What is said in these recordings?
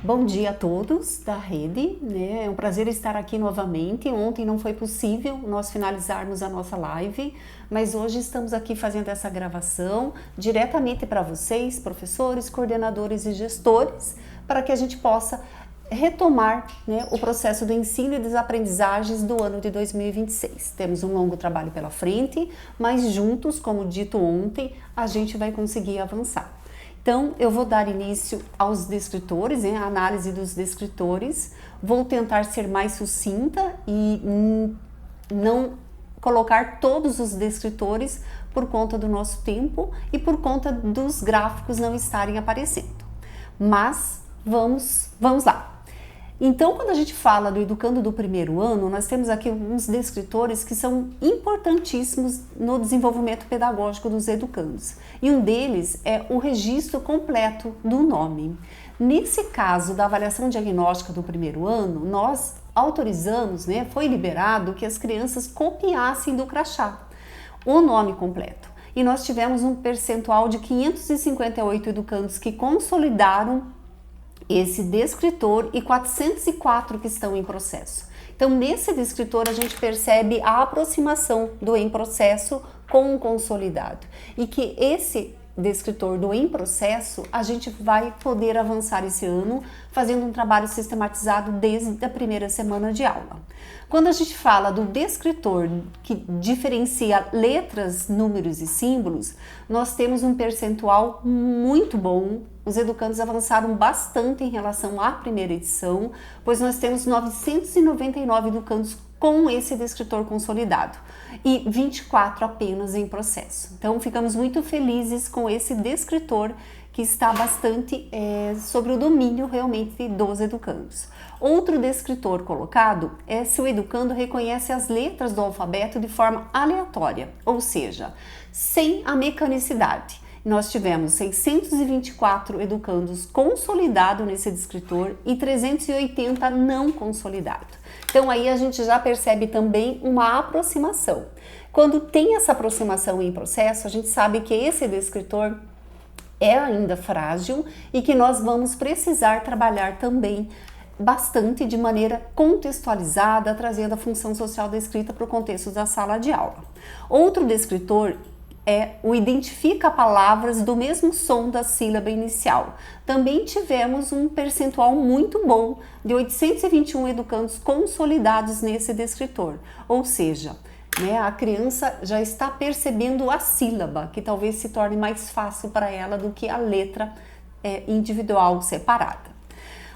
Bom dia a todos da rede, né? É um prazer estar aqui novamente. Ontem não foi possível nós finalizarmos a nossa live, mas hoje estamos aqui fazendo essa gravação diretamente para vocês, professores, coordenadores e gestores, para que a gente possa retomar, né, o processo do ensino e das aprendizagens do ano de 2026. Temos um longo trabalho pela frente, mas juntos, como dito ontem, a gente vai conseguir avançar. Então, eu vou dar início aos descritores, a análise dos descritores. Vou tentar ser mais sucinta e não colocar todos os descritores por conta do nosso tempo e por conta dos gráficos não estarem aparecendo. Mas vamos lá. Então, quando a gente fala do educando do primeiro ano, nós temos aqui alguns descritores que são importantíssimos no desenvolvimento pedagógico dos educandos. E um deles é o registro completo do nome. Nesse caso da avaliação diagnóstica do primeiro ano, nós autorizamos, foi liberado que as crianças copiassem do crachá o nome completo. E nós tivemos um percentual de 558 educandos que consolidaram esse descritor e 404 que estão em processo. Então, nesse descritor, a gente percebe a aproximação do em processo com o consolidado. E que esse descritor do em processo, a gente vai poder avançar esse ano fazendo um trabalho sistematizado desde a primeira semana de aula. Quando a gente fala do descritor que diferencia letras, números e símbolos, nós temos um percentual muito bom. Os educandos avançaram bastante em relação à primeira edição, pois nós temos 999 educandos com esse descritor consolidado e 24 apenas em processo. Então, ficamos muito felizes com esse descritor que está bastante sobre o domínio realmente dos educandos. Outro descritor colocado é se o educando reconhece as letras do alfabeto de forma aleatória, ou seja, sem a mecanicidade. Nós tivemos 624 educandos consolidados nesse descritor e 380 não consolidados. Então aí a gente já percebe também uma aproximação. Quando tem essa aproximação em processo, a gente sabe que esse descritor é ainda frágil e que nós vamos precisar trabalhar também bastante de maneira contextualizada, trazendo a função social da escrita para o contexto da sala de aula. Outro descritor é o identifica palavras do mesmo som da sílaba inicial. Também tivemos um percentual muito bom de 821 educandos consolidados nesse descritor, ou seja, a criança já está percebendo a sílaba, que talvez se torne mais fácil para ela do que a letra individual separada.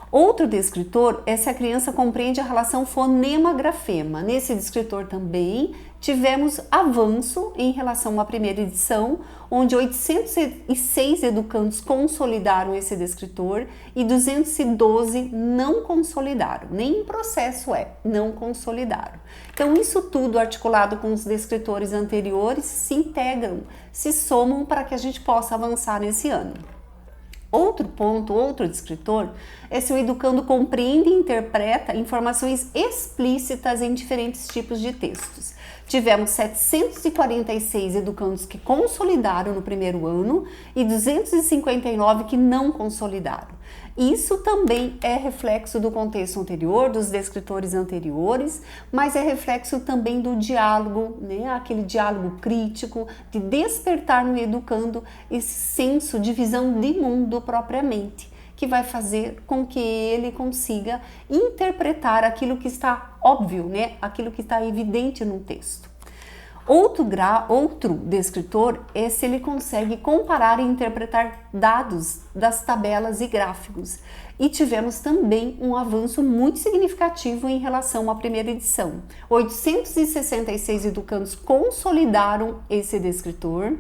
Outro descritor é se a criança compreende a relação fonema-grafema. Nesse descritor também tivemos avanço em relação à primeira edição, onde 806 educandos consolidaram esse descritor e 212 não consolidaram, nem em processo não consolidaram. Então isso tudo articulado com os descritores anteriores se integram, se somam para que a gente possa avançar nesse ano. Outro ponto, outro descritor, é se o educando compreende e interpreta informações explícitas em diferentes tipos de textos. Tivemos 746 educandos que consolidaram no primeiro ano e 259 que não consolidaram. Isso também é reflexo do contexto anterior, dos descritores anteriores, mas é reflexo também do diálogo, aquele diálogo crítico, de despertar no educando esse senso de visão de mundo propriamente, que vai fazer com que ele consiga interpretar aquilo que está óbvio, aquilo que está evidente no texto. Outro descritor é se ele consegue comparar e interpretar dados das tabelas e gráficos. E tivemos também um avanço muito significativo em relação à primeira edição. 866 educandos consolidaram esse descritor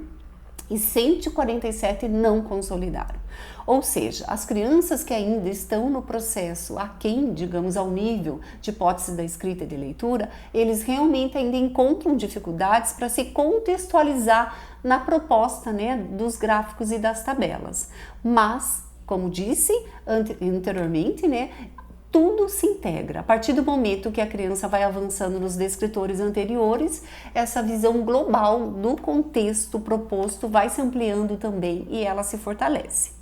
e 147 não consolidaram. Ou seja, as crianças que ainda estão no processo aquém, digamos, ao nível de hipótese da escrita e de leitura, eles realmente ainda encontram dificuldades para se contextualizar na proposta, dos gráficos e das tabelas. Mas, como disse anteriormente, tudo se integra. A partir do momento que a criança vai avançando nos descritores anteriores, essa visão global do contexto proposto vai se ampliando também e ela se fortalece.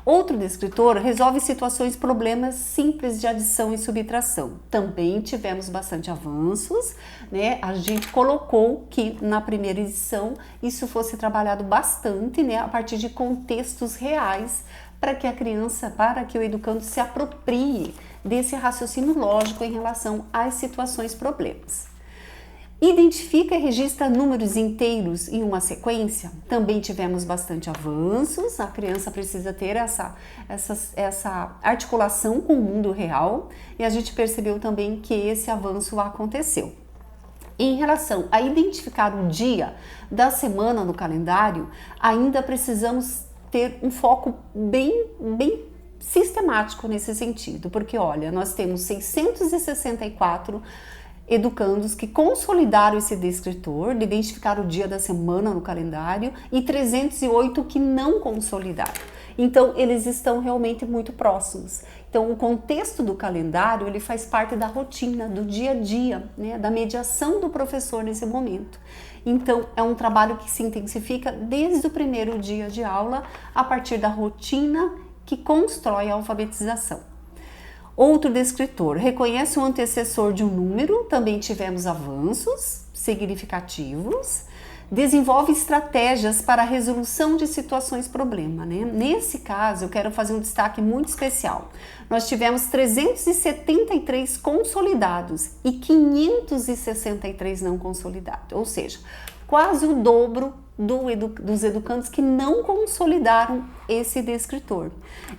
Outro descritor resolve situações, problemas simples de adição e subtração. Também tivemos bastante avanços, né? A gente colocou que na primeira edição isso fosse trabalhado bastante, né? A partir de contextos reais para que a criança, para que o educando se aproprie desse raciocínio lógico em relação às situações, problemas. Identifica e registra números inteiros em uma sequência. Também tivemos bastante avanços. A criança precisa ter essa articulação com o mundo real e a gente percebeu também que esse avanço aconteceu. Em relação a identificar o dia da semana no calendário, ainda precisamos ter um foco bem sistemático nesse sentido, porque olha, nós temos 664 educandos que consolidaram esse descritor, de identificar o dia da semana no calendário, e 308 que não consolidaram. Então, eles estão realmente muito próximos. Então, o contexto do calendário, ele faz parte da rotina, do dia a dia, né, da mediação do professor nesse momento. Então, é um trabalho que se intensifica desde o primeiro dia de aula, a partir da rotina que constrói a alfabetização. Outro descritor reconhece o antecessor de um número, também tivemos avanços significativos. Desenvolve estratégias para a resolução de situações problema, né? Nesse caso, eu quero fazer um destaque muito especial. Nós tivemos 373 consolidados e 563 não consolidados, ou seja, quase o dobro dos educandos que não consolidaram esse descritor.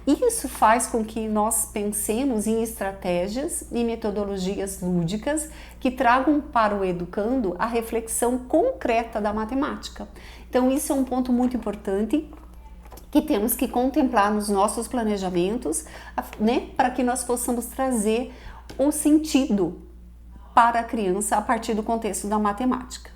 Isso faz com que nós pensemos em estratégias e metodologias lúdicas que tragam para o educando a reflexão concreta da matemática. Então, isso é um ponto muito importante que temos que contemplar nos nossos planejamentos, né, para que nós possamos trazer o sentido para a criança a partir do contexto da matemática.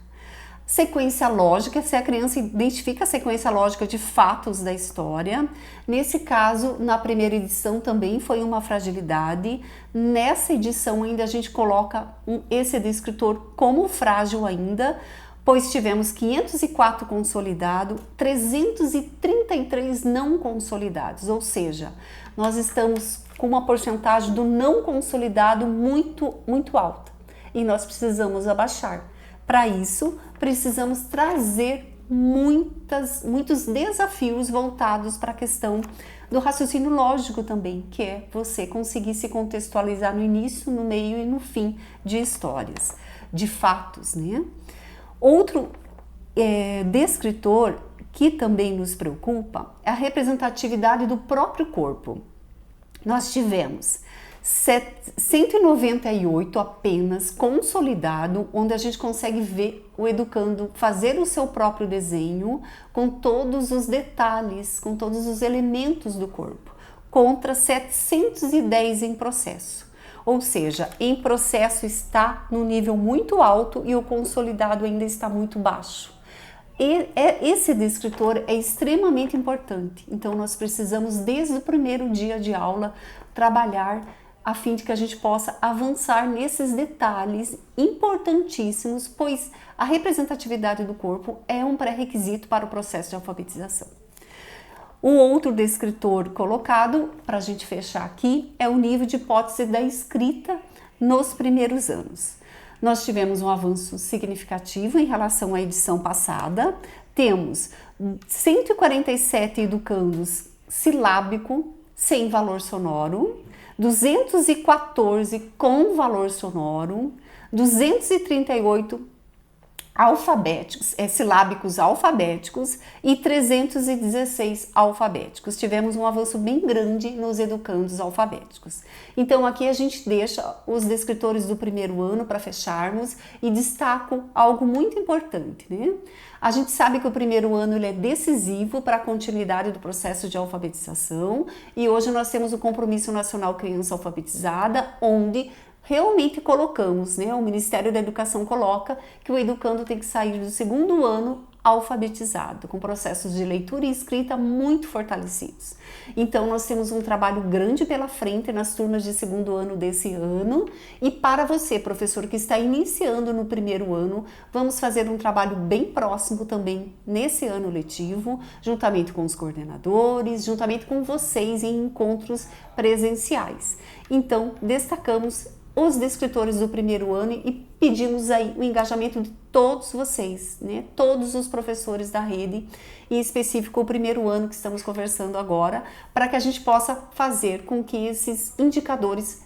Sequência lógica, se a criança identifica a sequência lógica de fatos da história. Nesse caso, na primeira edição também foi uma fragilidade. Nessa edição ainda a gente coloca esse descritor como frágil ainda, pois tivemos 504 consolidados, 333 não consolidados, ou seja, nós estamos com uma porcentagem do não consolidado muito alta e nós precisamos abaixar. Para isso, precisamos trazer muitos desafios voltados para a questão do raciocínio lógico também, que é você conseguir se contextualizar no início, no meio e no fim de histórias, de fatos, né? Outro descritor que também nos preocupa é a representatividade do próprio corpo. Nós tivemos 198 apenas consolidado, onde a gente consegue ver o educando fazer o seu próprio desenho com todos os detalhes, com todos os elementos do corpo, contra 710 em processo. Ou seja, em processo está no nível muito alto e o consolidado ainda está muito baixo. Esse descritor é extremamente importante, então nós precisamos desde o primeiro dia de aula trabalhar a fim de que a gente possa avançar nesses detalhes importantíssimos, pois a representatividade do corpo é um pré-requisito para o processo de alfabetização. O outro descritor colocado, para a gente fechar aqui, é o nível de hipótese da escrita nos primeiros anos. Nós tivemos um avanço significativo em relação à edição passada, temos 147 educandos silábico sem valor sonoro, 214 com valor sonoro, 238 alfabéticos, silábicos alfabéticos e 316 alfabéticos. Tivemos um avanço bem grande nos educandos alfabéticos. Então aqui a gente deixa os descritores do primeiro ano para fecharmos e destaco algo muito importante, né? A gente sabe que o primeiro ano ele é decisivo para a continuidade do processo de alfabetização e hoje nós temos o Compromisso Nacional Criança Alfabetizada, onde realmente colocamos, né? O Ministério da Educação coloca que o educando tem que sair do segundo ano alfabetizado, com processos de leitura e escrita muito fortalecidos. Então nós temos um trabalho grande pela frente nas turmas de segundo ano desse ano, e para você, professor que está iniciando no primeiro ano, vamos fazer um trabalho bem próximo também nesse ano letivo, juntamente com os coordenadores, juntamente com vocês em encontros presenciais. Então destacamos os descritores do primeiro ano e pedimos aí o engajamento de todos vocês, né? Todos os professores da rede, em específico o primeiro ano que estamos conversando agora, para que a gente possa fazer com que esses indicadores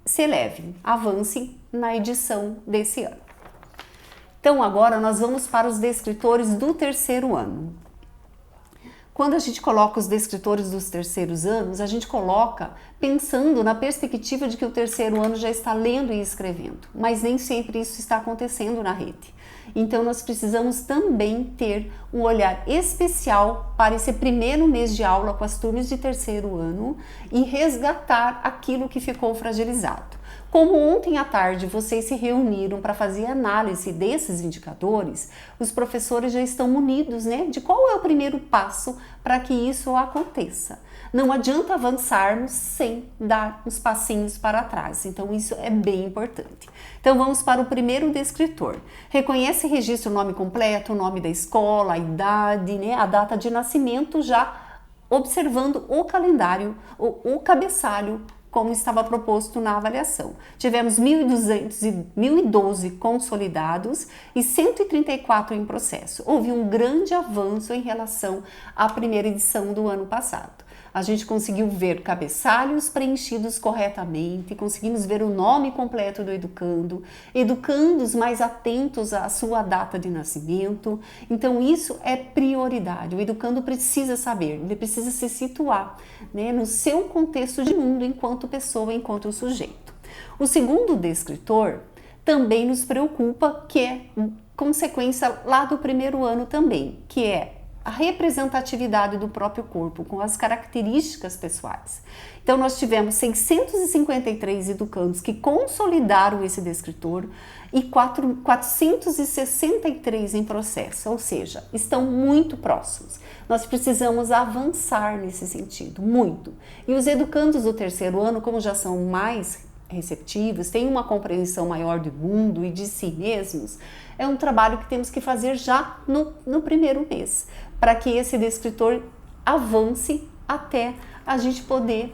se elevem, avancem na edição desse ano. Então agora nós vamos para os descritores do terceiro ano. Quando a gente coloca os descritores dos terceiros anos, a gente coloca pensando na perspectiva de que o terceiro ano já está lendo e escrevendo, mas nem sempre isso está acontecendo na rede. Então nós precisamos também ter um olhar especial para esse primeiro mês de aula com as turmas de terceiro ano e resgatar aquilo que ficou fragilizado. Como ontem à tarde vocês se reuniram para fazer análise desses indicadores, os professores já estão munidos, né, de qual é o primeiro passo para que isso aconteça. Não adianta avançarmos sem dar uns passinhos para trás, então isso é bem importante. Então vamos para o primeiro descritor. Reconhece e registra o nome completo, o nome da escola, a idade, né, a data de nascimento, já observando o calendário, o cabeçalho, como estava proposto na avaliação. Tivemos 1.200 e 1.012 consolidados e 134 em processo. Houve um grande avanço em relação à primeira edição do ano passado. A gente conseguiu ver cabeçalhos preenchidos corretamente, conseguimos ver o nome completo do educando, educandos mais atentos à sua data de nascimento. Então isso é prioridade. O educando precisa saber, ele precisa se situar, né, no seu contexto de mundo enquanto pessoa, enquanto sujeito. O segundo descritor também nos preocupa, que é consequência lá do primeiro ano também, que é a representatividade do próprio corpo, com as características pessoais. Então nós tivemos 653 educandos que consolidaram esse descritor e 463 em processo, ou seja, estão muito próximos. Nós precisamos avançar nesse sentido, muito. E os educandos do terceiro ano, como já são mais receptivos, têm uma compreensão maior do mundo e de si mesmos, é um trabalho que temos que fazer já no primeiro mês, para que esse descritor avance até a gente poder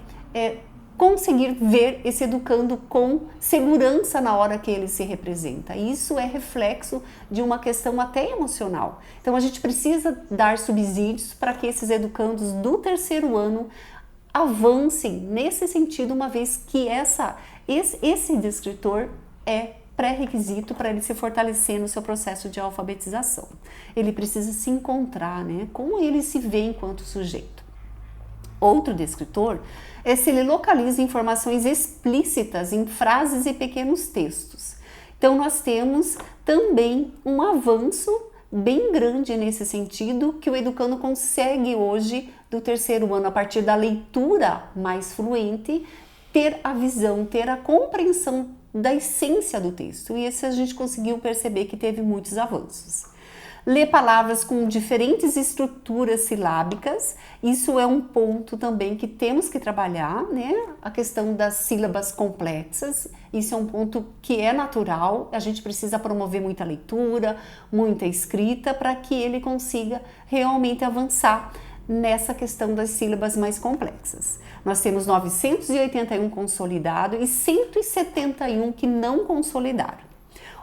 conseguir ver esse educando com segurança na hora que ele se representa. Isso é reflexo de uma questão até emocional. Então a gente precisa dar subsídios para que esses educandos do terceiro ano avancem nesse sentido, uma vez que esse descritor é pré-requisito para ele se fortalecer no seu processo de alfabetização. Ele precisa se encontrar, né, como ele se vê enquanto sujeito. Outro descritor é se ele localiza informações explícitas em frases e pequenos textos. Então nós temos também um avanço bem grande nesse sentido, que o educando consegue hoje do terceiro ano, a partir da leitura mais fluente, ter a visão, ter a compreensão da essência do texto, e esse a gente conseguiu perceber que teve muitos avanços. Ler palavras com diferentes estruturas silábicas, isso é um ponto também que temos que trabalhar, né? A questão das sílabas complexas, isso é um ponto que é natural, a gente precisa promover muita leitura, muita escrita, para que ele consiga realmente avançar nessa questão das sílabas mais complexas. Nós temos 981 consolidados e 171 que não consolidaram.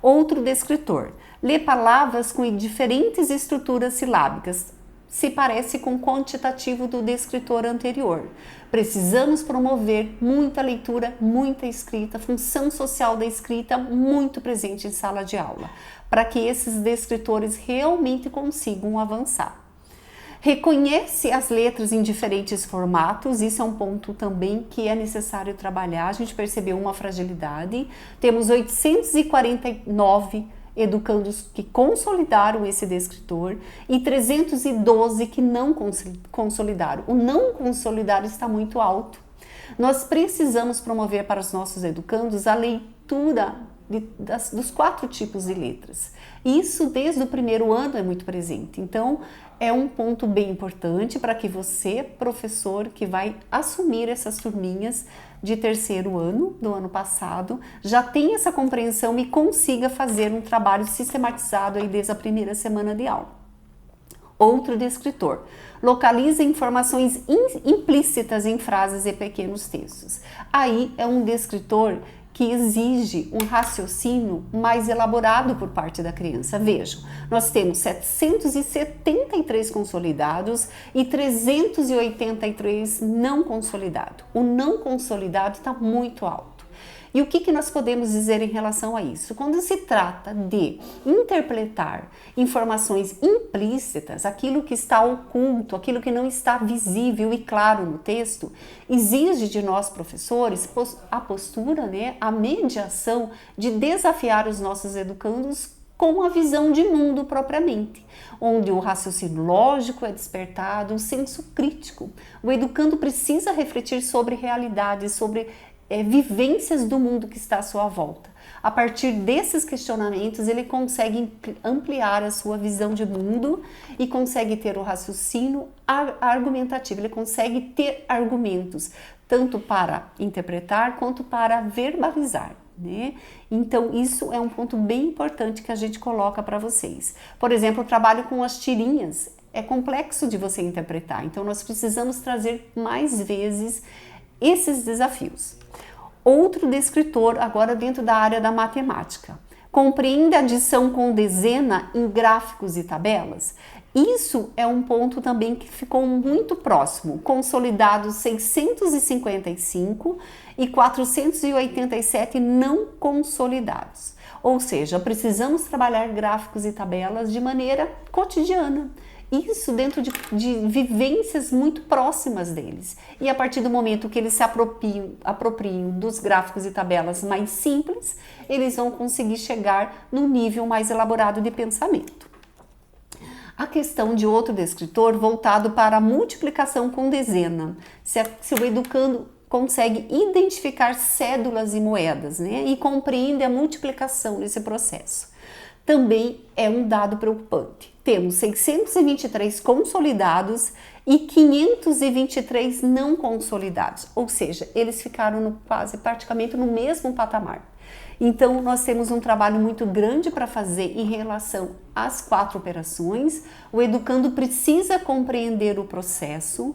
Outro descritor, lê palavras com diferentes estruturas silábicas, se parece com o quantitativo do descritor anterior. Precisamos promover muita leitura, muita escrita, função social da escrita muito presente em sala de aula, para que esses descritores realmente consigam avançar. Reconhece as letras em diferentes formatos, isso é um ponto também que é necessário trabalhar. A gente percebeu uma fragilidade. Temos 849 educandos que consolidaram esse descritor e 312 que não consolidaram. O não consolidar está muito alto. Nós precisamos promover para os nossos educandos a leitura dos 4 tipos de letras. Isso desde o primeiro ano é muito presente. Então, é um ponto bem importante para que você, professor, que vai assumir essas turminhas de terceiro ano, do ano passado, já tenha essa compreensão e consiga fazer um trabalho sistematizado aí desde a primeira semana de aula. Outro descritor. Localiza informações implícitas em frases e pequenos textos. Aí é um descritor que exige um raciocínio mais elaborado por parte da criança. Vejam, nós temos 773 consolidados e 383 não consolidados. O não consolidado está muito alto. E o que nós podemos dizer em relação a isso? Quando se trata de interpretar informações implícitas, aquilo que está oculto, aquilo que não está visível e claro no texto, exige de nós professores a postura, né, a mediação de desafiar os nossos educandos com a visão de mundo propriamente, onde o raciocínio lógico é despertado, o senso crítico. O educando precisa refletir sobre realidades, sobre vivências do mundo que está à sua volta. A partir desses questionamentos, ele consegue ampliar a sua visão de mundo e consegue ter o raciocínio argumentativo, ele consegue ter argumentos, tanto para interpretar quanto para verbalizar, né? Então, isso é um ponto bem importante que a gente coloca para vocês. Por exemplo, o trabalho com as tirinhas é complexo de você interpretar, então nós precisamos trazer mais vezes esses desafios. Outro descritor, agora dentro da área da matemática. Compreende a adição com dezena em gráficos e tabelas? Isso é um ponto também que ficou muito próximo. Consolidados 655 e 487 não consolidados. Ou seja, precisamos trabalhar gráficos e tabelas de maneira cotidiana. Isso dentro de vivências muito próximas deles. E a partir do momento que eles se apropriem dos gráficos e tabelas mais simples, eles vão conseguir chegar no nível mais elaborado de pensamento. A questão de outro descritor voltado para a multiplicação com dezena. Se o educando consegue identificar cédulas e moedas, né? E compreende a multiplicação nesse processo. Também é um dado preocupante. Temos 623 consolidados e 523 não consolidados, ou seja, eles ficaram praticamente no mesmo patamar. Então, nós temos um trabalho muito grande para fazer em relação às 4 operações. O educando precisa compreender o processo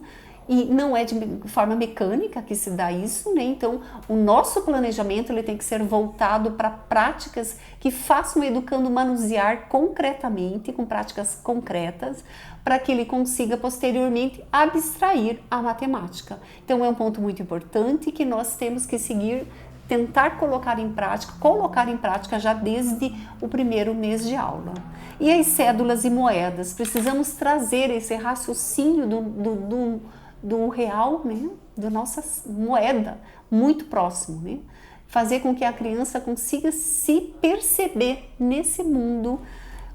e não é de forma mecânica que se dá isso, né? Então, o nosso planejamento ele tem que ser voltado para práticas que façam o educando manusear concretamente, com práticas concretas, para que ele consiga posteriormente abstrair a matemática. Então, é um ponto muito importante que nós temos que seguir, tentar colocar em prática já desde o primeiro mês de aula. E as cédulas e moedas, precisamos trazer esse raciocínio do real, né, da nossa moeda, muito próximo, né? Fazer com que a criança consiga se perceber nesse mundo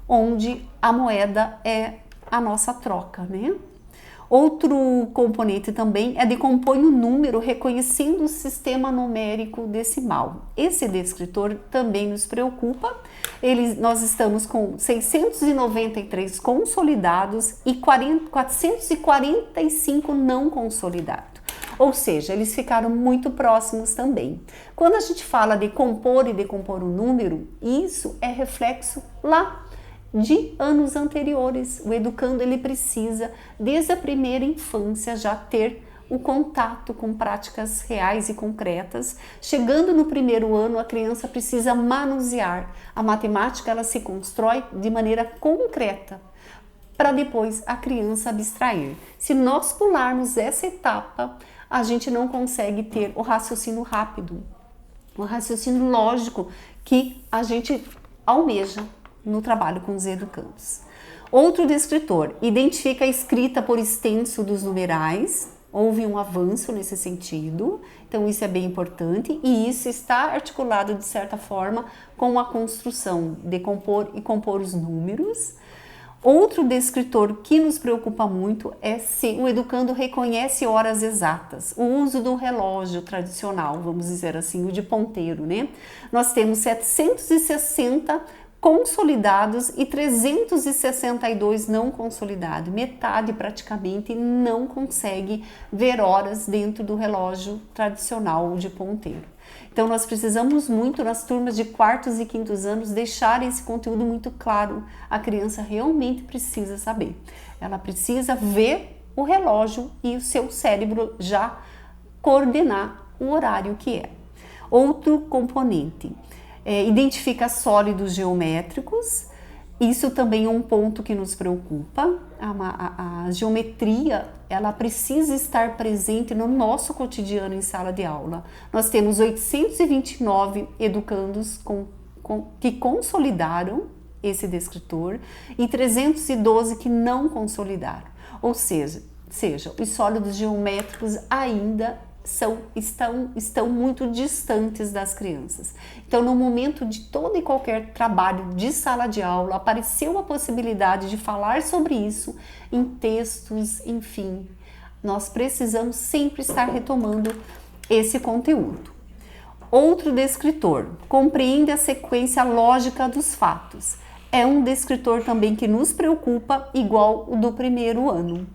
onde a moeda é a nossa troca, né? Outro componente também é decompõe o número reconhecendo o sistema numérico decimal. Esse descritor também nos preocupa. Nós estamos com 693 consolidados e 445 não consolidados. Ou seja, eles ficaram muito próximos também. Quando a gente fala de compor e decompor o número, isso é reflexo lá de anos anteriores. O educando ele precisa, desde a primeira infância, já ter o contato com práticas reais e concretas. Chegando no primeiro ano, a criança precisa manusear. A matemática ela se constrói de maneira concreta, para depois a criança abstrair. Se nós pularmos essa etapa, a gente não consegue ter o raciocínio rápido, o raciocínio lógico que a gente almeja no trabalho com os educandos. Outro descritor, identifica a escrita por extenso dos numerais, houve um avanço nesse sentido, então isso é bem importante e isso está articulado de certa forma com a construção de compor e compor os números. Outro descritor que nos preocupa muito é se o educando reconhece horas exatas, o uso do relógio tradicional, vamos dizer assim, o de ponteiro, né? Nós temos 760 consolidados e 362 não consolidados. Metade praticamente não consegue ver horas dentro do relógio tradicional de ponteiro. Então nós precisamos muito nas turmas de quartos e quintos anos deixar esse conteúdo muito claro. A criança realmente precisa saber. Ela precisa ver o relógio e o seu cérebro já coordenar o horário que é. Outro componente, identifica sólidos geométricos. Isso também é um ponto que nos preocupa. A geometria, ela precisa estar presente no nosso cotidiano em sala de aula. Nós temos 829 educandos que consolidaram esse descritor e 312 que não consolidaram. Ou seja, os sólidos geométricos ainda estão muito distantes das crianças. Então, no momento de todo e qualquer trabalho de sala de aula, apareceu a possibilidade de falar sobre isso em textos, enfim. Nós precisamos sempre estar retomando esse conteúdo. Outro descritor, compreende a sequência lógica dos fatos. É um descritor também que nos preocupa, igual o do primeiro ano.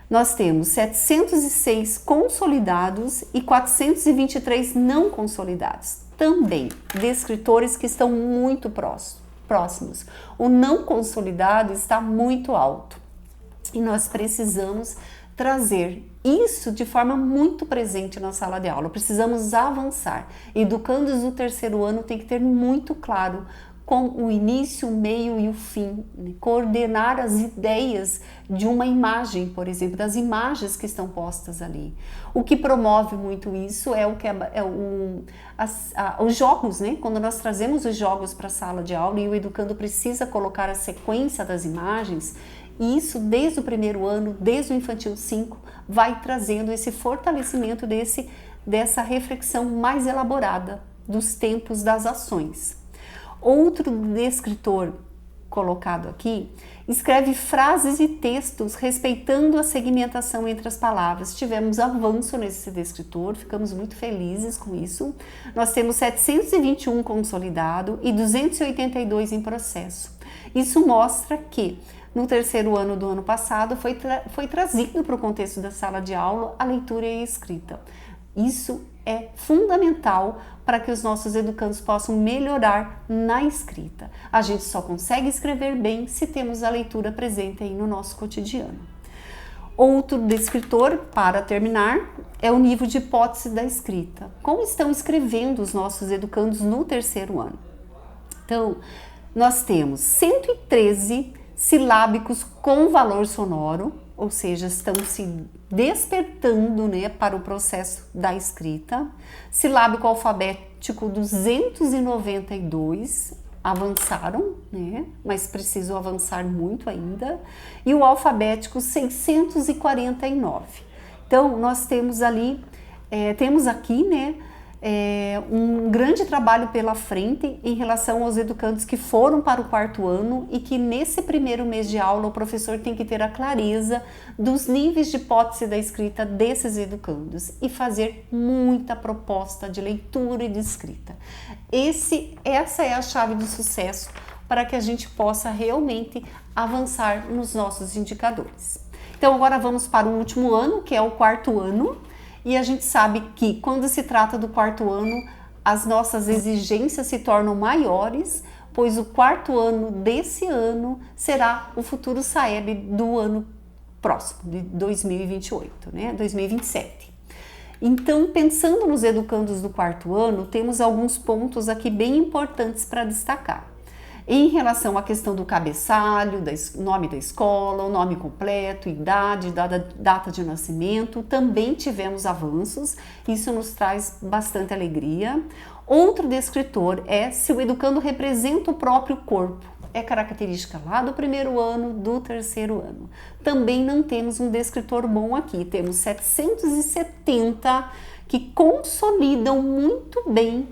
Nós temos 706 consolidados e 423 não consolidados. Também descritores que estão muito próximos. O não consolidado está muito alto. E nós precisamos trazer isso de forma muito presente na sala de aula. Precisamos avançar. Educandos do terceiro ano tem que ter muito claro com o início, o meio e o fim, né? Coordenar as ideias de uma imagem, por exemplo, das imagens que estão postas ali. O que promove muito isso é os jogos, né? Quando nós trazemos os jogos para a sala de aula e o educando precisa colocar a sequência das imagens, e isso desde o primeiro ano, desde o infantil 5, vai trazendo esse fortalecimento dessa reflexão mais elaborada dos tempos das ações. Outro descritor colocado aqui escreve frases e textos respeitando a segmentação entre as palavras. Tivemos avanço nesse descritor, ficamos muito felizes com isso. Nós temos 721 consolidado e 282 em processo. Isso mostra que no terceiro ano do ano passado foi trazido para o contexto da sala de aula a leitura e a escrita. Isso é fundamental para que os nossos educandos possam melhorar na escrita. A gente só consegue escrever bem se temos a leitura presente aí no nosso cotidiano. Outro descritor, para terminar, é o nível de hipótese da escrita. Como estão escrevendo os nossos educandos no terceiro ano? Então, nós temos 113 silábicos com valor sonoro, ou seja, estão se despertando, né, para o processo da escrita. Silábico alfabético 292 avançaram, né, mas precisam avançar muito ainda. E o alfabético 649. Então, nós temos ali, temos aqui, né, um grande trabalho pela frente em relação aos educandos que foram para o quarto ano e que nesse primeiro mês de aula o professor tem que ter a clareza dos níveis de hipótese da escrita desses educandos e fazer muita proposta de leitura e de escrita. Essa é a chave do sucesso para que a gente possa realmente avançar nos nossos indicadores. Então agora vamos para o último ano, que é o quarto ano. E a gente sabe que quando se trata do quarto ano, as nossas exigências se tornam maiores, pois o quarto ano desse ano será o futuro SAEB do ano próximo, de 2028, né? 2027. Então, pensando nos educandos do quarto ano, temos alguns pontos aqui bem importantes para destacar. Em relação à questão do cabeçalho, nome da escola, o nome completo, idade, data de nascimento, também tivemos avanços, isso nos traz bastante alegria. Outro descritor é se o educando representa o próprio corpo, é característica lá do primeiro ano, do terceiro ano. Também não temos um descritor bom aqui, temos 770 que consolidam muito bem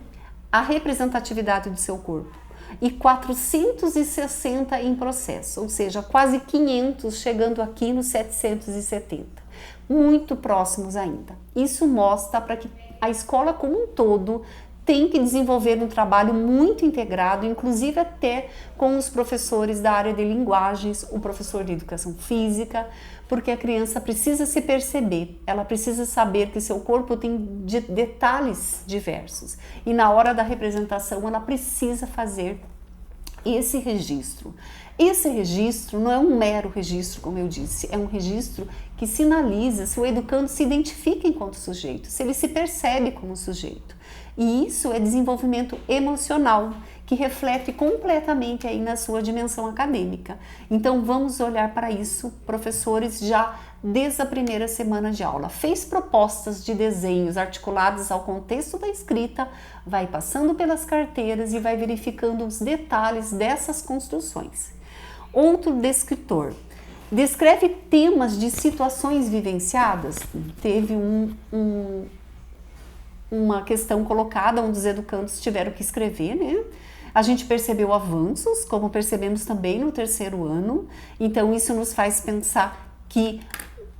a representatividade do seu corpo. e 460 em processo, ou seja, quase 500, chegando aqui nos 770, muito próximos ainda. Isso mostra para que a escola como um todo tem que desenvolver um trabalho muito integrado, inclusive até com os professores da área de linguagens, o professor de educação física, porque a criança precisa se perceber, ela precisa saber que seu corpo tem detalhes diversos e na hora da representação ela precisa fazer esse registro. Esse registro não é um mero registro, como eu disse, é um registro que sinaliza se o educando se identifica enquanto sujeito, se ele se percebe como sujeito. E isso é desenvolvimento emocional, que reflete completamente aí na sua dimensão acadêmica. Então vamos olhar para isso, professores, já desde a primeira semana de aula. Fez propostas de desenhos articulados ao contexto da escrita, vai passando pelas carteiras e vai verificando os detalhes dessas construções. Outro descritor. Descreve temas de situações vivenciadas. Teve uma questão colocada onde os educandos tiveram que escrever, né? A gente percebeu avanços, como percebemos também no terceiro ano, então isso nos faz pensar que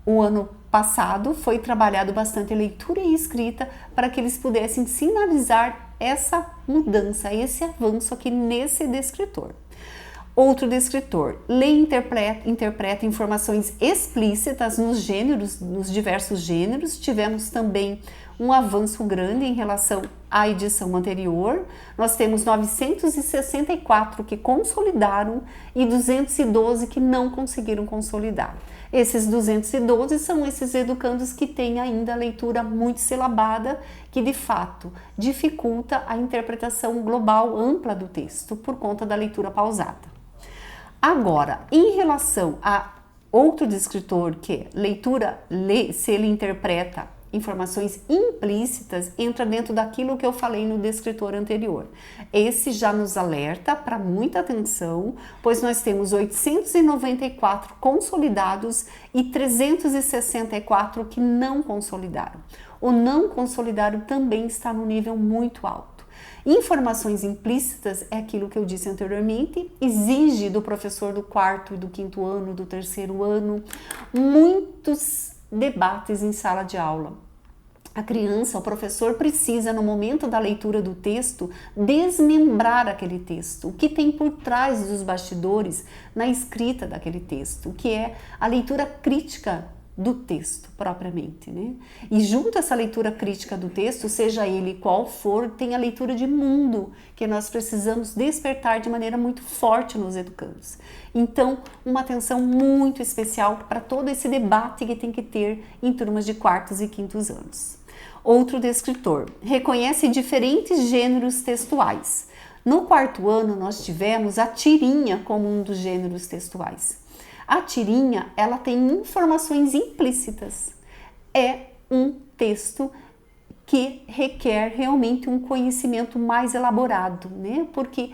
o ano passado foi trabalhado bastante leitura e escrita para que eles pudessem sinalizar essa mudança, esse avanço aqui nesse descritor. Outro descritor, lê e interpreta informações explícitas nos gêneros, nos diversos gêneros. Tivemos também um avanço grande em relação à edição anterior. Nós temos 964 que consolidaram e 212 que não conseguiram consolidar. Esses 212 são esses educandos que têm ainda a leitura muito silabada, que de fato dificulta a interpretação global ampla do texto por conta da leitura pausada. Agora, em relação a outro descritor, que é leitura, se ele interpreta informações implícitas, entra dentro daquilo que eu falei no descritor anterior. Esse já nos alerta para muita atenção, pois nós temos 894 consolidados e 364 que não consolidaram. O não consolidado também está no nível muito alto. Informações implícitas é aquilo que eu disse anteriormente, exige do professor do quarto e do quinto ano, do terceiro ano, muitos debates em sala de aula. A criança, o professor precisa, no momento da leitura do texto, desmembrar aquele texto, o que tem por trás dos bastidores na escrita daquele texto, que é a leitura crítica do texto propriamente, né? E junto a essa leitura crítica do texto, seja ele qual for, tem a leitura de mundo que nós precisamos despertar de maneira muito forte nos educandos. Então, uma atenção muito especial para todo esse debate que tem que ter em turmas de quartos e quintos anos. Outro descritor, reconhece diferentes gêneros textuais. No quarto ano, nós tivemos a tirinha como um dos gêneros textuais. A tirinha, ela tem informações implícitas. É um texto que requer realmente um conhecimento mais elaborado, né? Porque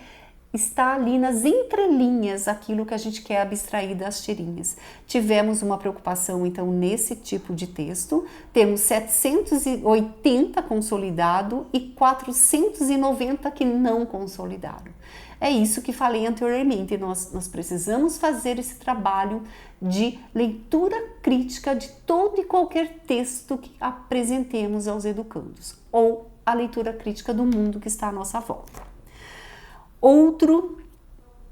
está ali nas entrelinhas aquilo que a gente quer abstrair das tirinhas. Tivemos uma preocupação, então, nesse tipo de texto. Temos 780 consolidado e 490 que não consolidaram. É isso que falei anteriormente, nós precisamos fazer esse trabalho de leitura crítica de todo e qualquer texto que apresentemos aos educandos, ou a leitura crítica do mundo que está à nossa volta. Outro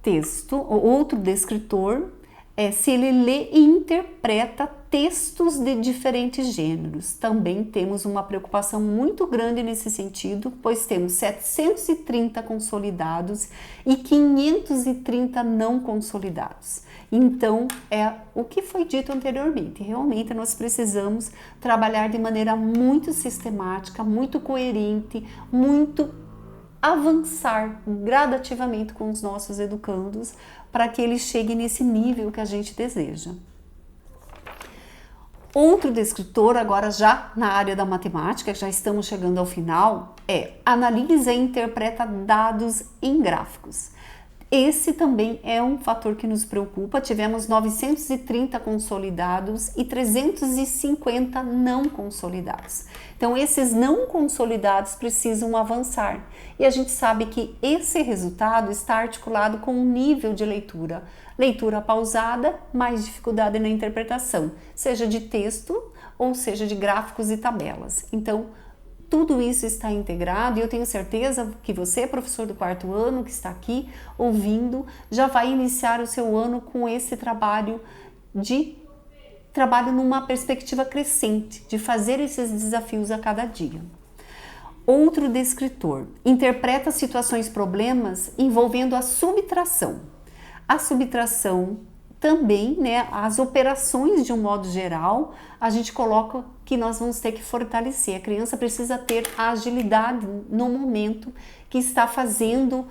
texto, outro descritor, é se ele lê e interpreta textos de diferentes gêneros. Também temos uma preocupação muito grande nesse sentido, pois temos 730 consolidados e 530 não consolidados. Então, é o que foi dito anteriormente. Realmente, nós precisamos trabalhar de maneira muito sistemática, muito coerente, muito avançar gradativamente com os nossos educandos para que eles cheguem nesse nível que a gente deseja. Outro descritor, agora já na área da matemática, já estamos chegando ao final, é analisa e interpreta dados em gráficos. Esse também é um fator que nos preocupa. Tivemos 930 consolidados e 350 não consolidados. Então, esses não consolidados precisam avançar. E a gente sabe que esse resultado está articulado com o nível de leitura. Leitura pausada, mais dificuldade na interpretação, seja de texto ou seja de gráficos e tabelas. Então, tudo isso está integrado e eu tenho certeza que você, professor do 4º ano, que está aqui ouvindo, já vai iniciar o seu ano com esse trabalho numa perspectiva crescente, de fazer esses desafios a cada dia. Outro descritor, interpreta situações, problemas envolvendo a subtração. A subtração também, né, as operações de um modo geral, a gente coloca que nós vamos ter que fortalecer. A criança precisa ter a agilidade no momento que está fazendo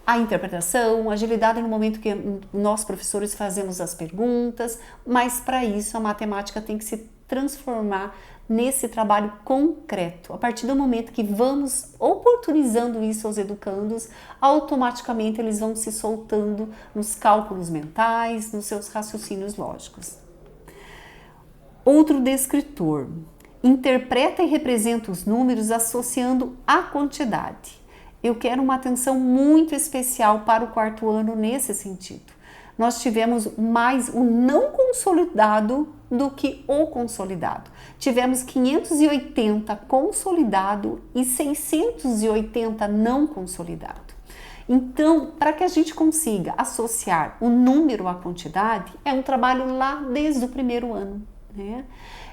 a interpretação, agilidade no momento que nós, professores, fazemos as perguntas, mas para isso a matemática tem que se transformar nesse trabalho concreto. A partir do momento que vamos oportunizando isso aos educandos, automaticamente eles vão se soltando nos cálculos mentais, nos seus raciocínios lógicos. Outro descritor, interpreta e representa os números associando a quantidade. Eu quero uma atenção muito especial para o 4º ano nesse sentido. Nós tivemos mais o não consolidado do que o consolidado. Tivemos 580 consolidado e 680 não consolidado. Então, para que a gente consiga associar o número à quantidade, é um trabalho lá desde o 1º ano, né?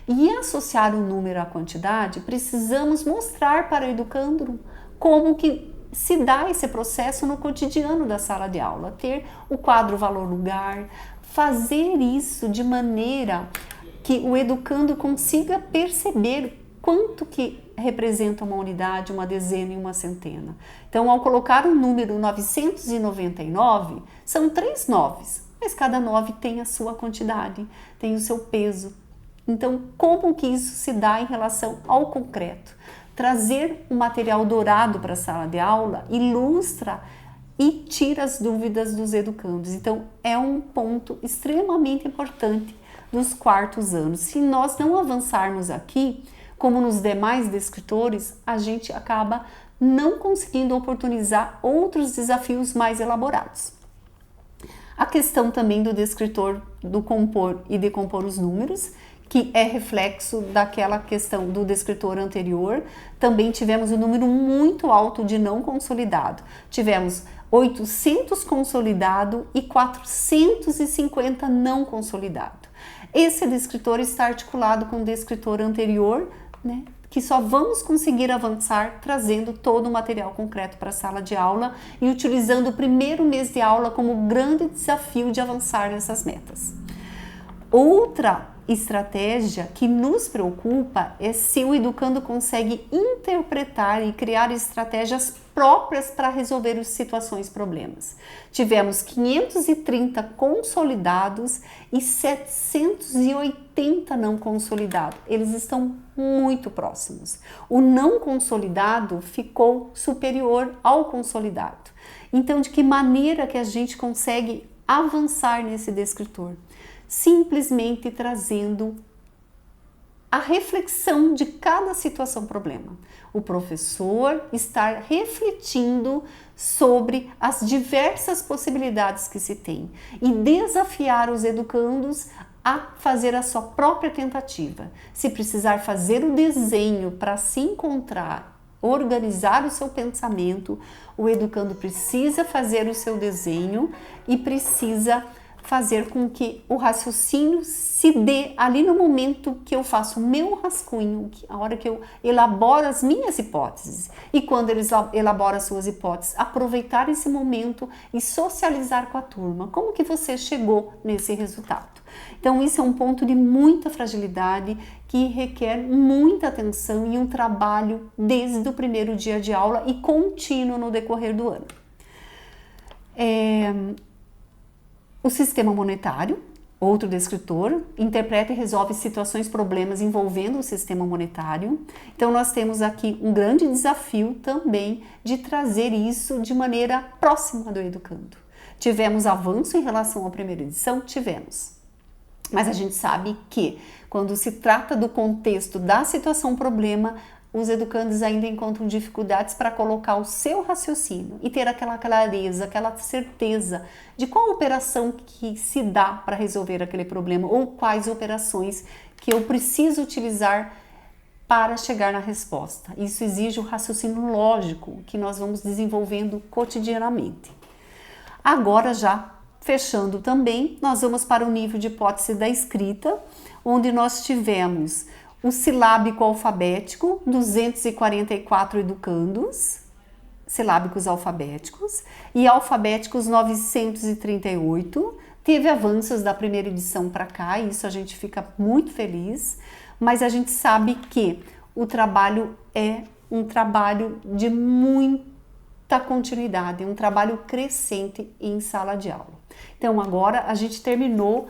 E associar o número à quantidade, precisamos mostrar para o educando como que se dá esse processo no cotidiano da sala de aula, ter o quadro valor-lugar, fazer isso de maneira que o educando consiga perceber quanto que representa uma unidade, uma dezena e uma centena. Então, ao colocar o número 999, são 3 noves, mas cada 9 tem a sua quantidade, tem o seu peso. Então, como que isso se dá em relação ao concreto? Trazer o material dourado para a sala de aula ilustra e tira as dúvidas dos educandos. Então, é um ponto extremamente importante dos 4º anos. Se nós não avançarmos aqui, como nos demais descritores, a gente acaba não conseguindo oportunizar outros desafios mais elaborados. A questão também do descritor do compor e decompor os números, que é reflexo daquela questão do descritor anterior. Também tivemos um número muito alto de não consolidado. Tivemos 800 consolidado e 450 não consolidado. Esse descritor está articulado com o descritor anterior, né, que só vamos conseguir avançar trazendo todo o material concreto para a sala de aula e utilizando o 1º mês de aula como grande desafio de avançar nessas metas. Outra estratégia que nos preocupa é se o educando consegue interpretar e criar estratégias próprias para resolver as situações, problemas. Tivemos 530 consolidados e 780 não consolidados. Eles estão muito próximos. O não consolidado ficou superior ao consolidado. Então, de que maneira que a gente consegue avançar nesse descritor? Simplesmente trazendo a reflexão de cada situação, problema. O professor estar refletindo sobre as diversas possibilidades que se tem e desafiar os educandos a fazer a sua própria tentativa. Se precisar fazer o desenho para se encontrar, organizar o seu pensamento, o educando precisa fazer o seu desenho e precisa fazer com que o raciocínio se dê ali no momento que eu faço o meu rascunho, a hora que eu elaboro as minhas hipóteses. E quando eles elaboram as suas hipóteses, aproveitar esse momento e socializar com a turma. Como que você chegou nesse resultado? Então, isso é um ponto de muita fragilidade que requer muita atenção e um trabalho desde o 1º dia de aula e contínuo no decorrer do ano. O sistema monetário, outro descritor, interpreta e resolve situações, problemas envolvendo o sistema monetário. Então, nós temos aqui um grande desafio também de trazer isso de maneira próxima do educando. Tivemos avanço em relação à primeira edição? Tivemos. Mas a gente sabe que quando se trata do contexto da situação problema, os educandos ainda encontram dificuldades para colocar o seu raciocínio e ter aquela clareza, aquela certeza de qual operação que se dá para resolver aquele problema ou quais operações que eu preciso utilizar para chegar na resposta. Isso exige o raciocínio lógico que nós vamos desenvolvendo cotidianamente. Agora, já fechando também, nós vamos para o nível de hipótese da escrita, onde nós tivemos o silábico alfabético, 244 educandos, silábicos alfabéticos, e alfabéticos 938. Teve avanços da primeira edição para cá, e isso a gente fica muito feliz, mas a gente sabe que o trabalho é um trabalho de muita continuidade, um trabalho crescente em sala de aula. Então agora a gente terminou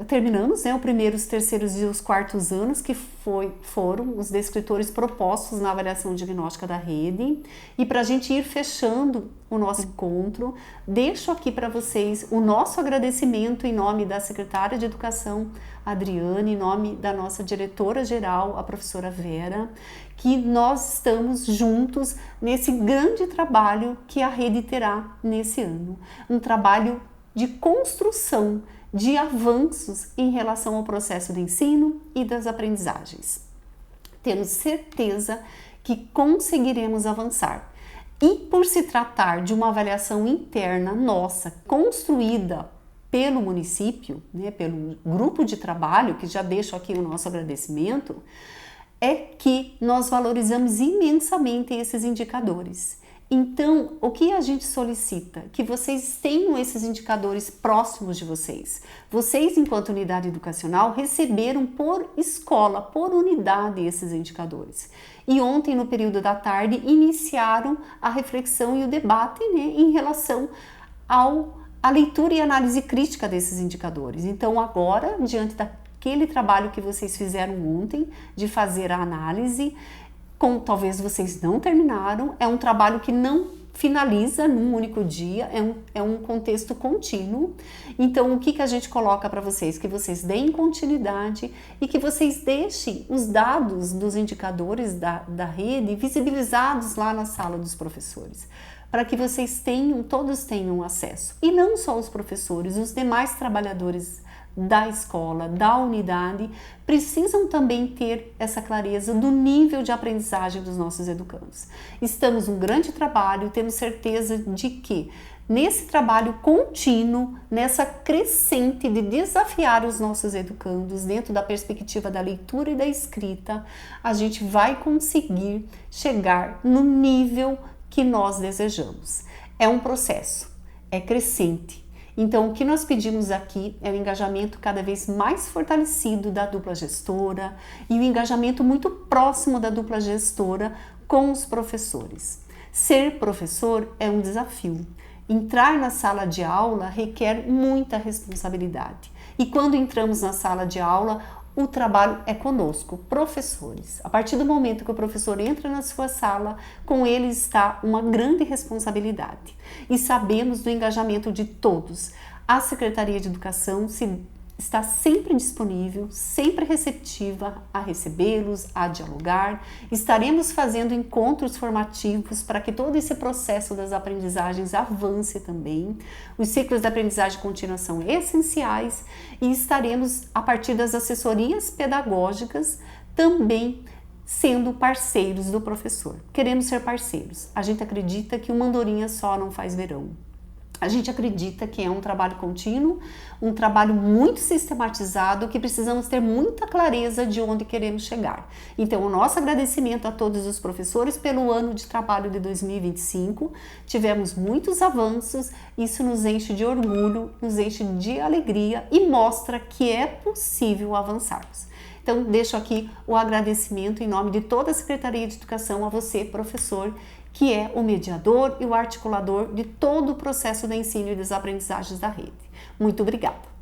terminamos, né, o primeiro, os terceiros e os quartos anos, que foram os descritores propostos na avaliação diagnóstica da rede. E para a gente ir fechando o nosso encontro, deixo aqui para vocês o nosso agradecimento em nome da secretária de Educação, Adriane, em nome da nossa diretora-geral, a professora Vera, que nós estamos juntos nesse grande trabalho que a rede terá nesse ano. Um trabalho de construção de avanços em relação ao processo de ensino e das aprendizagens. Temos certeza que conseguiremos avançar. E por se tratar de uma avaliação interna nossa, construída pelo município, né, pelo grupo de trabalho, que já deixo aqui o nosso agradecimento, é que nós valorizamos imensamente esses indicadores. Então, o que a gente solicita? Que vocês tenham esses indicadores próximos de vocês. Vocês, enquanto unidade educacional, receberam por escola, por unidade, esses indicadores. E ontem, no período da tarde, iniciaram a reflexão e o debate, né, em relação à leitura e análise crítica desses indicadores. Então, agora, diante daquele trabalho que vocês fizeram ontem, de fazer a análise, talvez vocês não terminaram, é um trabalho que não finaliza num único dia, é um contexto contínuo. Então, o que a gente coloca para vocês? Que vocês deem continuidade e que vocês deixem os dados dos indicadores da rede visibilizados lá na sala dos professores, para que vocês todos tenham acesso. E não só os professores, os demais trabalhadores da escola, da unidade, precisam também ter essa clareza do nível de aprendizagem dos nossos educandos. Estamos num grande trabalho, temos certeza de que nesse trabalho contínuo, nessa crescente de desafiar os nossos educandos dentro da perspectiva da leitura e da escrita, a gente vai conseguir chegar no nível que nós desejamos. É um processo, é crescente. Então, o que nós pedimos aqui é o engajamento cada vez mais fortalecido da dupla gestora e o engajamento muito próximo da dupla gestora com os professores. Ser professor é um desafio. Entrar na sala de aula requer muita responsabilidade. E quando entramos na sala de aula, o trabalho é conosco, professores. A partir do momento que o professor entra na sua sala, com ele está uma grande responsabilidade. E sabemos do engajamento de todos. A Secretaria de Educação está sempre disponível, sempre receptiva a recebê-los, a dialogar. Estaremos fazendo encontros formativos para que todo esse processo das aprendizagens avance também. Os ciclos de aprendizagem contínua são essenciais e estaremos, a partir das assessorias pedagógicas, também sendo parceiros do professor. Queremos ser parceiros. A gente acredita que uma andorinha só não faz verão. A gente acredita que é um trabalho contínuo, um trabalho muito sistematizado, que precisamos ter muita clareza de onde queremos chegar. Então, o nosso agradecimento a todos os professores pelo ano de trabalho de 2025. Tivemos muitos avanços, isso nos enche de orgulho, nos enche de alegria e mostra que é possível avançarmos. Então, deixo aqui o agradecimento em nome de toda a Secretaria de Educação a você, professor, que é o mediador e o articulador de todo o processo de ensino e das aprendizagens da rede. Muito obrigada!